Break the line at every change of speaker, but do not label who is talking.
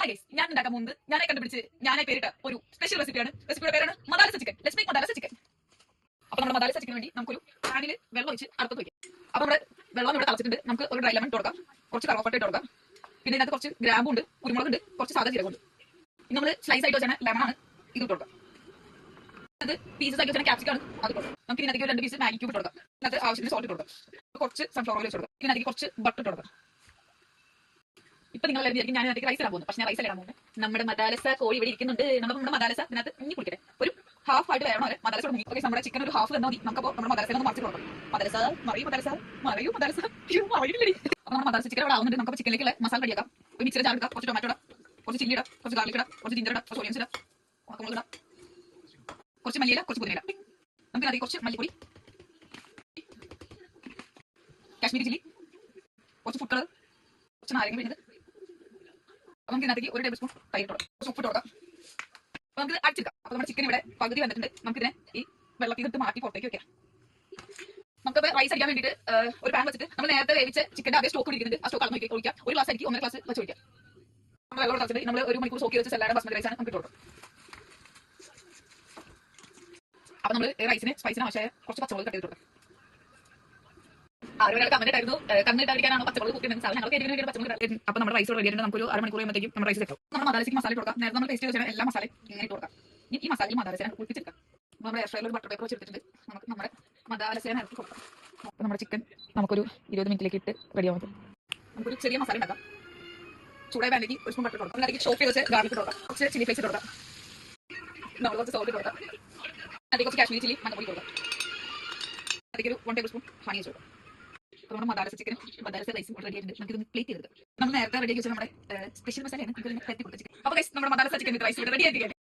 Hi guys, ഞാൻ ഉണ്ടാക്കാൻ പോകുന്നത് ഞാനായി കണ്ടുപിടിച്ച് ഞാനായി പേരിട്ട ഒരു സ്പെഷ്യൽ റെസിപ്പിയാണ്. റെസിപ്പിയുടെ പേരാണ് Madalasa chicken. Let's make Madalasa chicken. അപ്പോൾ നമ്മുടെ മദാലസ ചിക്കന് വേണ്ടി നമുക്കൊരു പാനിൽ വെള്ളം ഒഴിച്ച് അടുപ്പത്ത് വയ്ക്കാം. അപ്പോൾ നമ്മുടെ വെള്ളം ഇവിടെ തിളച്ചിട്ടുണ്ട്. നമുക്ക് ഒരു ഡ്രൈ ലെമൺ ഇട്ട് കൊടുക്കാം, കുറച്ച് കറുവപ്പട്ട ഇട്ട് കൊടുക്കാം. പിന്നെ ഇതിനകത്ത് കുറച്ച് ഗ്രാമ്പുണ്ട്, കുരുമുളകുണ്ട്, കുറച്ച് സാധാ ജീരകമുണ്ട്. ഇനി നമ്മൾ സ്ലൈസ് ആയിട്ട് വെച്ചാൽ ലെമണാണ്, ഇത് ഇട്ട് കൊടുക്കാം. അത് പീസസ് ആയിട്ട് വെച്ചാൽ ക്യാപ്സിക്കാണ്, അത് കൊടുക്കാം. നമുക്ക് ഇതിനകത്തേക്ക് 2 പീസ് മാഗി ക്യൂബ് ഇട്ട് കൊടുക്കാം. അതിനകത്ത് ആവശ്യത്തിന് സോൾട്ട് ഇട്ട് കൊടുക്കാം. കുറച്ച് സൺഫ്ലവർ ഓയിൽ വെച്ച് കൊടുക്കാം. ഇതിനകത്തേക്ക് കുറച്ച് ബട്ടർ ഇട്ട് കൊടുക്കാം. ഇപ്പൊ നിങ്ങൾ വിചാരിക്കും ഞാൻ ഇതിനകത്ത് റൈസ് ഇടാൻ പോകുന്നു, പക്ഷെ ഞാൻ റൈസ് ഇടാൻ പോകുന്നത് നമ്മുടെ മദാലസ കോഴി ഇവിടെ ഇരിക്കുന്നുണ്ട്. നമ്മുടെ മദാലസ ഇതിനകത്ത് മുങ്ങി കുടിക്കട്ടെ. ഒരു ഹാഫ് ആയിട്ട് വേണം വരെ മദാലസ മുങ്ങി. ഓക്കെ, നമ്മുടെ ചിക്കൻ ഒരു ഹാഫ് തന്നാൽ മതി. നമുക്കപ്പോൾ നമ്മുടെ മദാലസ ഒന്ന് മറിച്ച് കൊടുക്കാം. മദാലസ മറിയും, മദാലസ മറിയും, മദാലസ മറിയില്ലേ. അപ്പോൾ നമ്മുടെ മദാലസ ചിക്കൻ ഇവിടെ ആവുന്നുണ്ട്. നമുക്ക് ചിക്കനിലേക്കുള്ള മസാല റെഡിയാക്കാം. ഒരു മിക്സർ ജാർ എടുക്കാം, കുറച്ച് ടൊമാറ്റോ ഇടാം, കുറച്ച് ചില്ലി ഇടാം, കുറച്ച് ഗാർലിക് ഇടാം, കുറച്ച് ജിഞ്ചർ ഇടാം, കുറച്ച് ഓണിയൻസ് ഇടാം, ഉണക്കമുളക് ഇടാം, കുറച്ച് മല്ലിയില, കുറച്ച് പുതിന. നമുക്ക് അതിൽ കുറച്ച് മല്ലിപ്പൊടി, കാശ്മീരി ചില്ലി, കുറച്ച് ഫുഡ് കളർ, കുറച്ച് നാരങ്ങ പിഴിഞ്ഞത്. അപ്പൊ നമുക്ക് ഇതിനകത്തേക്ക് 1 ടേബിൾ സ്പൂൺ തൈര് ഇട്ട് കൊടുക്കാം, കുറച്ച് ഉപ്പ് ഇട്ട് കൊടുക്കാം. അപ്പൊ നമുക്ക് അടിച്ചെടുക്കാം. അപ്പൊ നമ്മുടെ ചിക്കൻ ഇവിടെ പകുതി വന്നിട്ടുണ്ട്. നമുക്കിതിനെ ഈ വെള്ളത്തിൽ നിന്നിട്ട് മാറ്റി പുറത്തേക്ക് വെക്കാം. നമുക്ക് റൈസ് അടിക്കാൻ വേണ്ടിയിട്ട് ഒരു പാൻ വെച്ചിട്ട് നമ്മൾ നേരത്തെ വേവിച്ച ചിക്കൻ്റെ അതേ സ്റ്റോക്ക് ഇരിക്കുന്നുണ്ട്. ആ സ്റ്റോക്ക് അളന്ന് ഒഴിക്കാം. 1 ഗ്ലാസ് അരിക്ക് 1.5 ഗ്ലാസ് വെച്ച് ഒഴിക്കാം. നമ്മൾ വെള്ളം തിളച്ചിട്ട് നമ്മൾ 1 മണിക്കൂർ സോക്കി വെച്ച സലാഡ് ബസ്മതി റൈസാണ് നമുക്ക് ഇട്ട് കൊടുക്കാം. അപ്പൊ നമ്മൾ റൈസിന് സ്പൈസിന് ആവശ്യമായ കുറച്ച് പച്ചമുളക് കട്ട് ചെയ്ത് കൊടുക്കാം. ആരൊരാൾ കമന്റ് ആയിരുന്നു കണ്ണിട്ടായിരിക്കാനാണ് പച്ചമുളക് കൂട്ടുന്നത്. ഞങ്ങൾക്ക് എരിവിന് പച്ചമുളക്. അപ്പൊ നമ്മുടെ റൈസ് റെഡി ആയിട്ട് നമുക്ക് ഒരു 1/2 മണിക്കൂർ കഴിയുമ്പോഴത്തേക്കും നമ്മുടെ റൈസ് കിട്ടും. നമ്മുടെ മദാലസയ്ക്ക് മസാല കൊടുക്കാം. നേരത്തെ നമ്മൾ ടേസ്റ്റ് വെച്ചാൽ എല്ലാ മസാലയും ഇങ്ങനെ ഇട്ട് കൊടുക്കാം. ഈ മസാലയിൽ മദാലസേന കുളിപ്പിച്ചെടുക്കാം. നമ്മുടെ എയർ ഫ്രൈയിൽ ഒരു ബട്ടർ പേപ്പർ വെച്ചെടുത്തിട്ടുണ്ട്. നമുക്ക് നമ്മുടെ മദാലസേന ഇറക്കി കൊടുക്കാം. അപ്പോൾ നമ്മുടെ ചിക്കൻ നമുക്കൊരു 20 മിനിറ്റിലേക്ക് ഇട്ട് റെഡിയാവും. നമുക്കൊരു ചെറിയ മസാല ഉണ്ടാക്കാം. ചൂടായ പാനിലേക്ക് 1 സ്പൂൺ ബട്ടർ കൊടുക്കാം. അതിലേക്ക് ചോപ്പ് ചെയ്ത് വെച്ച് ഗാർലിക് ഇട്ട് കൊടുക്കാം. കുറച്ച് ചില്ലി ഫ്ലേക്സ് ഇട്ട് കൊടുക്കാം. നമ്മൾ കുറച്ച് സോൾട്ട് ഇട്ട് കൊടുക്കാം. അതിലേക്ക് കുറച്ച് കാശ്മീരി ചില്ലി മഞ്ഞപ്പൊടി കൊടുക്കാം. അതിലേക്ക് ഒരു 1 ടേബിൾ സ്പൂൺ ഹണി വെച്ച് കൊടുക്കാം. നമ്മുടെ മദാലസ ചിക്കനും മദാലസ റൈസും റെഡി ആയിട്ടുണ്ട്. നമുക്ക് ഇതൊന്ന് പ്ലേറ്റ് ചെയ്തെടുക്കാം. നമ്മൾ നേരത്തെ റെഡി വെച്ചാൽ നമ്മുടെ സ്പെഷ്യൽ മസാലയാണ്. അപ്പോൾ നമ്മുടെ മദാലസ ചിക്കൻ റൈസ് ഇവിടെ റെഡി ആയിരിക്കും.